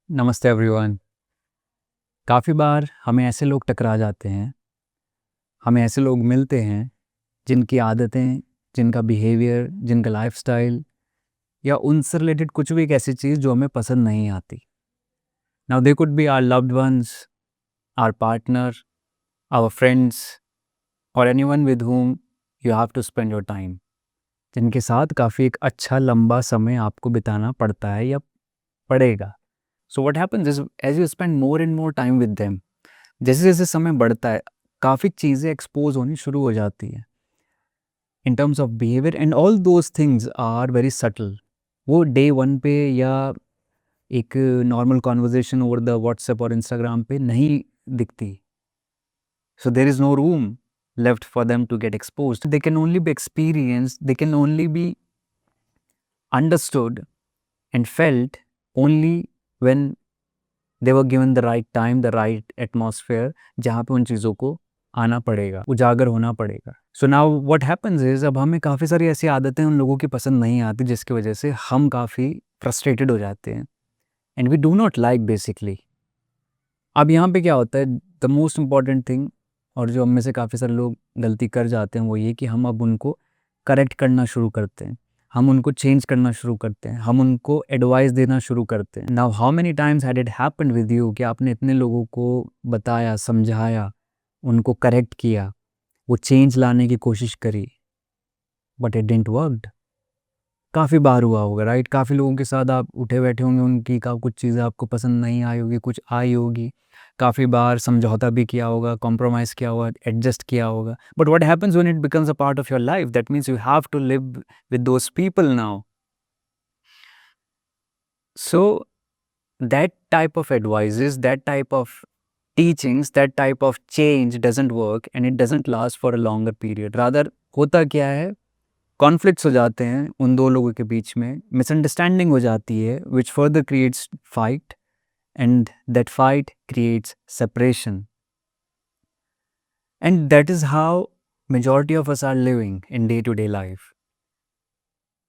नमस्ते एवरीवन। काफ़ी बार हमें ऐसे लोग टकरा जाते हैं, हमें ऐसे लोग मिलते हैं जिनकी आदतें, जिनका बिहेवियर, जिनका लाइफस्टाइल या उनसे रिलेटेड कुछ भी एक ऐसी चीज़ जो हमें पसंद नहीं आती। Now they could be our loved ones, our partner, our friends और anyone with whom you have to spend your time, जिनके साथ काफ़ी एक अच्छा लंबा समय आपको बिताना पड़ता है या पड़ेगा। So what happens is as you spend more and more time with them, जैसे जैसे समय बढ़ता है काफ़ी चीज़ें एक्सपोज होनी शुरू हो जाती हैं in terms of behaviour and all those things are very subtle. वो डे वन पे या एक normal conversation over the WhatsApp और इंस्टाग्राम पे नहीं दिखती। So there is no room left for them to get exposed. They can only be experienced, they can only be understood and felt only when they were given the right time, the right atmosphere, जहाँ पे उन चीज़ों को आना पड़ेगा, उजागर होना पड़ेगा। So now what happens is अब हमें काफ़ी सारी ऐसी आदतें उन लोगों की पसंद नहीं आती जिसकी वजह से हम काफ़ी फ्रस्ट्रेटेड हो जाते हैं and we do not like basically. अब यहाँ पे क्या होता है, द मोस्ट इम्पॉर्टेंट थिंग और जो हम में से काफ़ी सारे लोग गलती कर जाते हैं वो ये कि हम अब उनको करेक्ट करना शुरू करते हैं, हम उनको चेंज करना शुरू करते हैं, हम उनको एडवाइस देना शुरू करते हैं। Now how many times had it happened with you कि आपने इतने लोगों को बताया, समझाया, उनको करेक्ट किया, वो चेंज लाने की कोशिश करी, बट इट डिडंट वर्कड। काफ़ी बार हुआ होगा, राइट? काफ़ी लोगों के साथ आप उठे बैठे होंगे, उनकी का कुछ चीज़ें आपको पसंद नहीं आई होगी, कुछ आई होगी। काफ़ी बार समझौता भी किया होगा, कॉम्प्रोमाइज़ किया होगा, एडजस्ट किया होगा। But what happens when it becomes a part of your life, that means you have to live with those people now. So that type of advices, that type of teachings, that type of change doesn't work and it doesn't last for a longer period. Rather होता क्या है, conflicts हो जाते हैं उन दो लोगों के बीच में, मिसअंडरस्टैंडिंग हो जाती है which further creates fight and that fight creates separation and that is how majority of us are living in day to day life.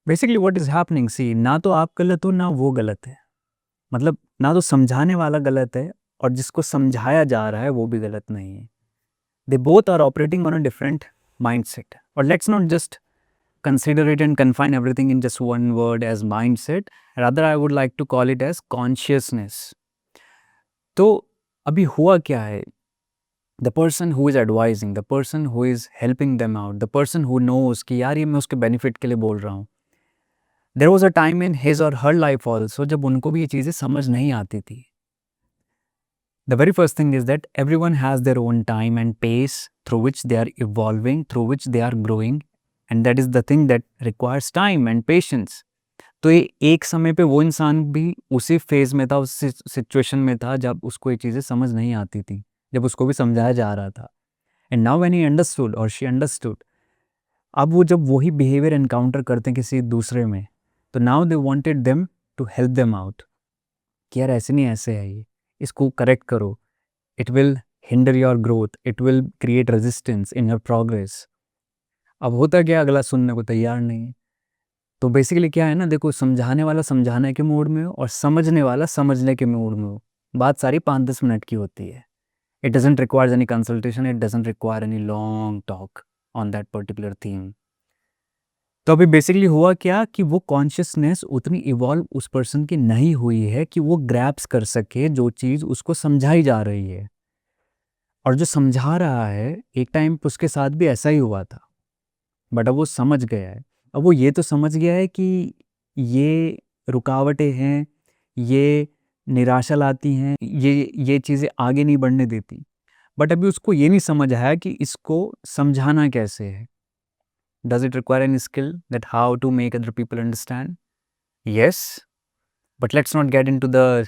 Basically what is happening, see, ना तो आप गलत हो ना वो गलत है। मतलब ना तो समझाने वाला गलत है और जिसको समझाया जा रहा है वो भी गलत नहीं है। They both are operating on a different mindset. और let's not just consider it and confine everything in just one word as mindset. Rather, I would like to call it as consciousness. तो अभी हुआ क्या है, the person who is advising, the person who is helping them out, the person who knows कि यार ये मैं उसके benefit के लिए बोल रहा हूँ, there was a time in his or her life also जब उनको भी ये चीज़ें समझ नहीं आती थी। The very first thing is that everyone has their own time and pace through which they are evolving, through which they are growing, and that is the thing that requires time and patience. तो ये एक समय पे वो इंसान भी उसी phase में था, उस सिचुएशन में था जब उसको ये चीज़ें समझ नहीं आती थी, जब उसको भी समझाया जा रहा था। And now when he understood और शी अंडरस्टूड, अब वो जब वही बिहेवियर एनकाउंटर करते हैं किसी दूसरे में, तो now they wanted them to help them out कि यार ऐसे नहीं, ऐसे है ये, इसको करेक्ट करो, it will hinder your growth, it will create resistance in your progress. अब होता क्या, अगला सुनने को तैयार नहीं है। तो बेसिकली क्या है ना, देखो, समझाने वाला समझाने के मूड में हो और समझने वाला समझने के मूड में हो। बात सारी 5-10 मिनट की होती है। It doesn't requires any consultation, it doesn't require any long talk on that particular theme. तो अभी बेसिकली हुआ क्या कि वो कॉन्शियसनेस उतनी इवॉल्व उस पर्सन की नहीं हुई है कि वो ग्रैप्स कर सके जो चीज़ उसको समझाई जा रही है। और जो समझा रहा है, एक टाइम पे उसके साथ भी ऐसा ही हुआ था, बट अब वो समझ गया है। अब वो ये तो समझ गया है कि ये रुकावटें हैं, ये निराशा लाती हैं, ये चीज़ें आगे नहीं बढ़ने देती। बट अभी उसको ये नहीं समझ आया कि इसको समझाना कैसे है। Does it require any skill that how to make other people understand? Yes, but let's not get into the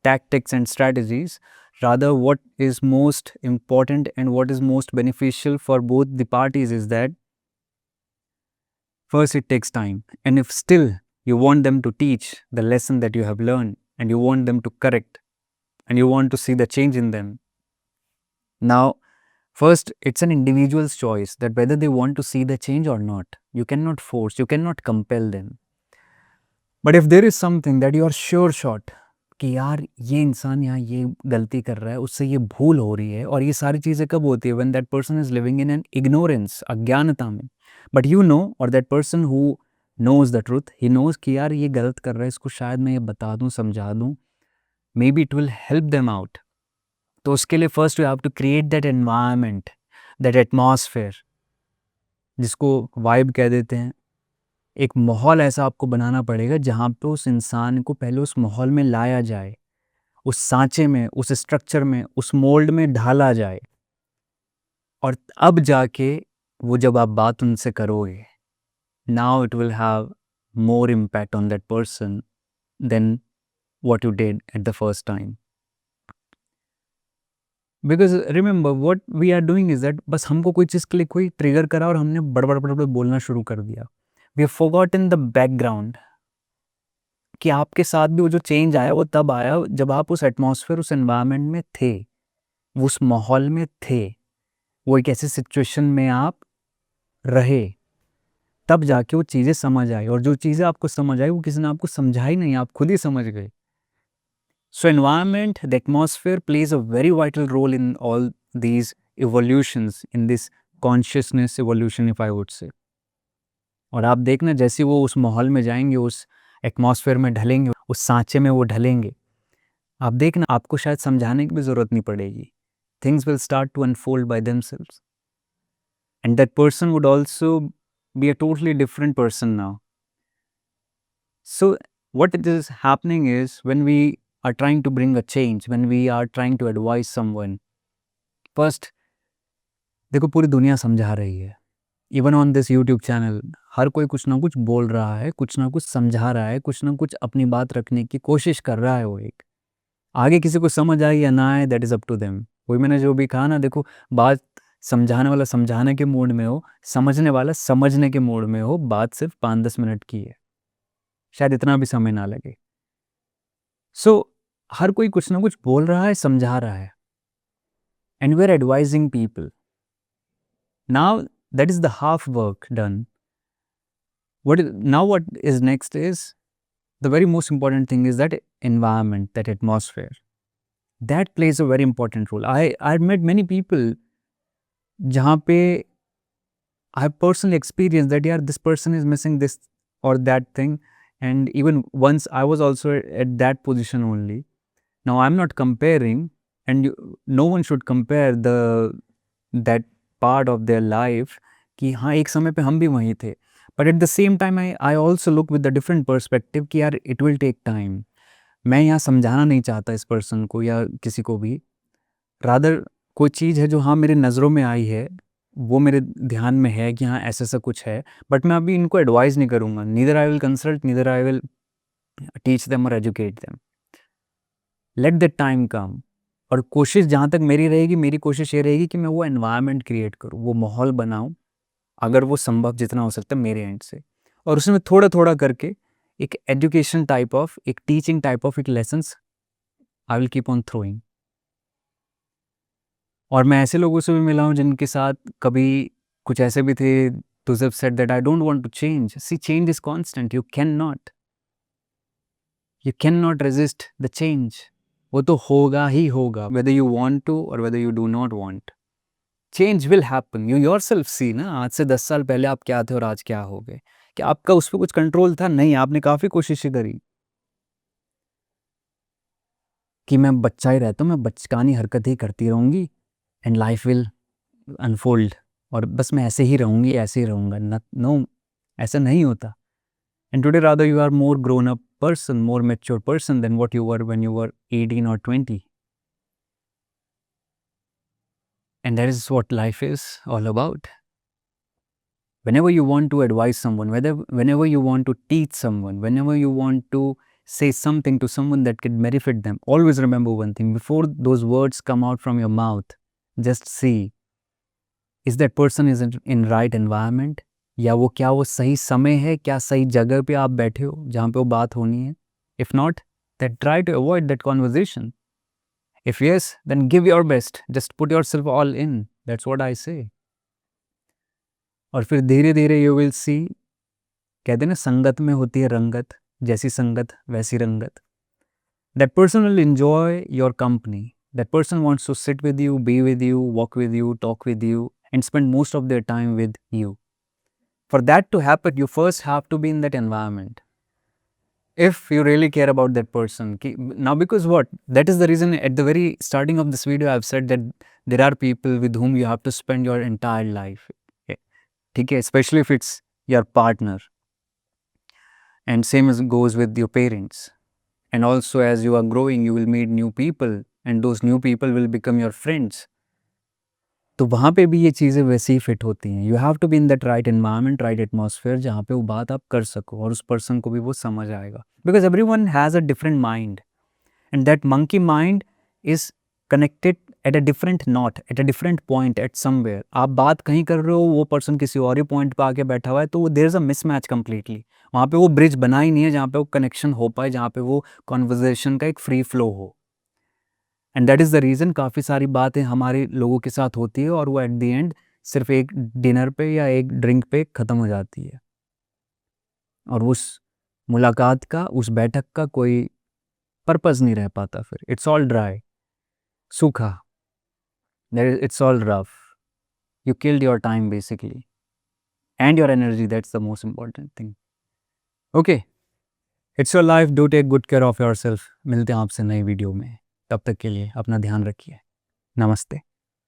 tactics and strategies. Rather, what is most important and what is most beneficial for both the parties is that first it takes time. And if still you want them to teach the lesson that you have learned and you want them to correct and you want to see the change in them, now first it's an individual's choice that whether they want to see the change or not. You cannot force, you cannot compel them. But if there is something that you are sure shot कि यार ये इंसान यहाँ ये गलती कर रहा है, उससे ये भूल हो रही है। और ये सारी चीज़ें कब होती है? When that person is living in an ignorance, अज्ञानता में। बट यू नो, और that person who knows the truth, he knows कि यार ये गलत कर रहा है, इसको शायद मैं ये बता दूँ, समझा दूँ, maybe it will help them out. तो उसके लिए first you have to create that environment, that atmosphere, जिसको वाइब कह देते हैं। एक माहौल ऐसा आपको बनाना पड़ेगा जहाँ पे उस इंसान को पहले उस माहौल में लाया जाए, उस सांचे में, उस स्ट्रक्चर में, उस मोल्ड में ढाला जाए। और अब जाके वो जब आप बात उनसे करोगे, now it will have more impact on that person then what you did at the first time. Because remember what we are doing is that, बस हमको कोई चीज़ के लिए कोई ट्रिगर करा और हमने बड़बड़ बड़बड़ बोलना शुरू कर दिया। We have forgotten the background, कि आपके साथ भी वो जो चेंज आया वो तब आया जब आप उस एटमॉस्फेयर, उस एनवायरनमेंट में थे, वो उस माहौल में थे, वो एक ऐसी सिचुएशन में आप रहे, तब जाके वो चीज़ें समझ आई। और जो चीज़ें आपको समझ आई वो किसी ने आपको समझाई नहीं, आप खुद ही समझ गए। So environment, the atmosphere plays a very vital role in all these evolutions, in this consciousness evolution if I would say. और आप देखना जैसे वो उस माहौल में जाएंगे, उस एटमॉस्फेयर में ढलेंगे, उस सांचे में वो ढलेंगे, आप देखना आपको शायद समझाने की भी ज़रूरत नहीं पड़ेगी। Things will start to unfold by themselves. And that person would also be a totally different person now. So what it is happening is when we are trying to bring a change, when we are trying to advise someone, first देखो पूरी दुनिया समझा रही है, even on this YouTube channel हर कोई कुछ ना कुछ बोल रहा है, कुछ ना कुछ समझा रहा है, कुछ ना कुछ अपनी बात रखने की कोशिश कर रहा है। वो एक आगे किसी को समझ आए या ना आए, that is up to them. वही मैंने जो भी कहा ना, देखो बात समझाने वाला समझाने के मूड में हो, समझने वाला समझने के मूड में हो, बात सिर्फ 5-10 मिनट की है, शायद इतना भी समय ना लगे। सो हर कोई कुछ ना कुछ बोल रहा है, समझा रहा है, and we are advising people. Now that is the half work done. What is next is the very most important thing is that environment, that atmosphere, that plays a very important role. I met many people जहाँ पे I have personally experienced that yeah, this person is missing this or that thing, and even once I was also at that position only. Now I'm not comparing, and no one should compare that part of their life कि हाँ एक समय पे हम भी वहीं थे, but at the same time I also look with a different perspective कि यार it will take time. मैं यहाँ समझाना नहीं चाहता इस पर्सन को या किसी को भी, रादर कोई चीज़ है जो हाँ मेरी नज़रों में आई है, वो मेरे ध्यान में है कि हाँ ऐसा कुछ है, बट मैं अभी इनको एडवाइस नहीं करूँगा। Neither I will consult, neither I will teach them और educate them. Let the time come. और कोशिश जहाँ तक मेरी रहेगी, मेरी कोशिश ये रहेगी कि मैं वो एनवायरनमेंट क्रिएट करूँ, वो माहौल बनाऊँ, अगर वो संभव जितना हो सकता है मेरे एंड से, और उसमें थोड़ा थोड़ा करके एक एजुकेशन टाइप ऑफ, एक टीचिंग टाइप ऑफ एक lessons I will keep on throwing. और मैं ऐसे लोगों से भी मिला हूँ जिनके साथ कभी कुछ ऐसे भी थे, those have said that I don't want to change. See, change is constant. You cannot resist the change. वो तो होगा ही होगा, whether you want to or whether you do not want. Change will happen. You yourself see ना, आज से 10 साल पहले आप क्या थे और आज क्या हो गए। क्या आपका उस पर कुछ कंट्रोल था? नहीं, आपने काफ़ी कोशिशें करी कि मैं बच्चा ही रहता हूँ, मैं बचकानी हरकत ही करती रहूँगी एंड लाइफ विल अनफोल्ड, और बस मैं ऐसे ही रहूँगी, ऐसे ही रहूँगा। नो, ऐसा नहीं होता। And today rather you are more grown up person, more mature person than what you were when you were 18 or 20. And that is what life is all about. Whenever you want to advise someone, whenever you want to teach someone, whenever you want to say something to someone that could benefit them, always remember one thing: before those words come out from your mouth, just see, is that person is in right environment? या वो क्या वो सही समय है, क्या सही जगह पे आप बैठे हो जहाँ पे वो बात होनी है? If not, then try to avoid that conversation. If yes, then give your best. Just put yourself all in. That's what I say. और फिर धीरे धीरे you will see, कहते हैं ना संगत में होती है रंगत, जैसी संगत वैसी रंगत। That person will enjoy your company. That person wants to sit with you, be with you, walk with you, talk with you, and spend most of their time with you. For that to happen, you first have to be in that environment. If you really care about that person. Now, because what? That is the reason at the very starting of this video, I've said that there are people with whom you have to spend your entire life. Okay, especially if it's your partner. And same as goes with your parents. And also, as you are growing, you will meet new people, and those new people will become your friends. तो वहाँ पे भी ये चीज़ें वैसे ही fit होती हैं. You have to be in that right environment, right atmosphere, जहाँ पे वो बात आप कर सको और उस पर्सन को भी वो समझ आएगा. Because everyone has a different mind, and that monkey mind is connected at a different not, at a different point, eight somewhere. आप बात कहीं कर रहे हो, वो पर्सन किसी और ही पॉइंट पे आके बैठा हुआ है, तो there is a mismatch completely. वहाँ पे वो ब्रिज बना ही नहीं है जहाँ पे वो कनेक्शन हो पाए, जहाँ पे वो कॉन्वर्जेशन का एक फ्री फ्लो हो. And that is the reason काफ़ी सारी बातें हमारे लोगों के साथ होती है और वो एट द एंड सिर्फ एक डिनर पे या एक ड्रिंक पे ख़त्म हो जाती है. और उस मुलाकात का, उस बैठक का कोई पर्पज़ नहीं रह पाता फिर. इट्स ऑल ड्राई, सूखा. It's all rough. You killed your time basically. And your energy, that's the most important thing. Okay. It's your life. Do take good care of yourself. मिलते हैं आपसे नई वीडियो में. तब तक के लिए अपना ध्यान रखिए. नमस्ते.